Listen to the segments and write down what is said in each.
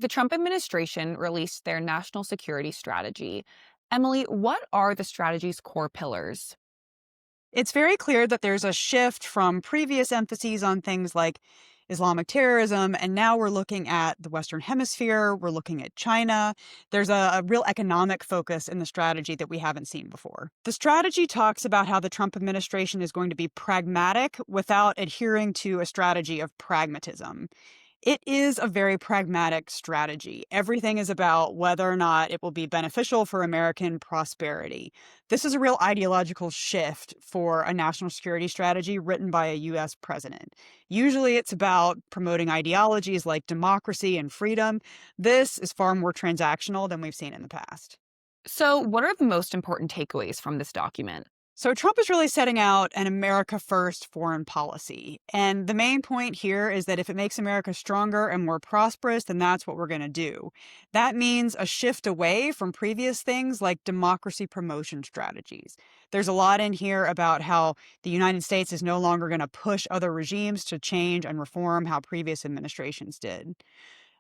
The Trump administration released their national security strategy. Emily, what are the strategy's core pillars? It's very clear that there's a shift from previous emphases on things like Islamic terrorism, and now we're looking at the Western Hemisphere, we're looking at China. There's a real economic focus in the strategy that we haven't seen before. The strategy talks about how the Trump administration is going to be pragmatic without adhering to a strategy of pragmatism. It is a very pragmatic strategy. Everything is about whether or not it will be beneficial for American prosperity. This is a real ideological shift for a national security strategy written by a US president. Usually it's about promoting ideologies like democracy and freedom. This is far more transactional than we've seen in the past. So, what are the most important takeaways from this document? So Trump is really setting out an America first foreign policy. And the main point here is that if it makes America stronger and more prosperous, then that's what we're going to do. That means a shift away from previous things like democracy promotion strategies. There's a lot in here about how the United States is no longer going to push other regimes to change and reform how previous administrations did.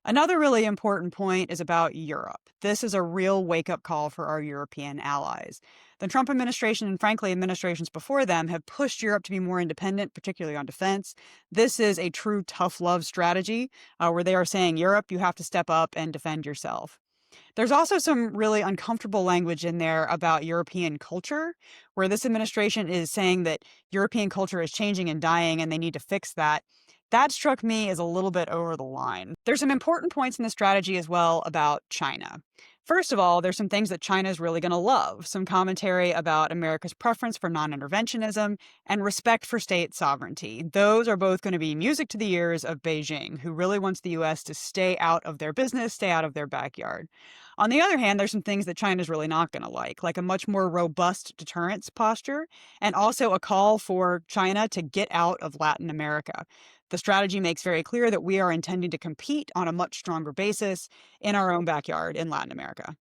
Another really important point is about Europe. This is a real wake up call for our European allies. The Trump administration and, frankly, administrations before them have pushed Europe to be more independent, particularly on defense. This is a true tough love strategy where they are saying, Europe, you have to step up and defend yourself. There's also some really uncomfortable language in there about European culture, where this administration is saying that European culture is changing and dying and they need to fix that. That struck me as a little bit over the line. There's some important points in the strategy as well about China. First of all, there's some things that China is really going to love. Some commentary about America's preference for non-interventionism and respect for state sovereignty. Those are both going to be music to the ears of Beijing, who really wants the U.S. to stay out of their business, stay out of their backyard. On the other hand, there's some things that China's really not going to like a much more robust deterrence posture, and also a call for China to get out of Latin America. The strategy makes very clear that we are intending to compete on a much stronger basis in our own backyard in Latin America.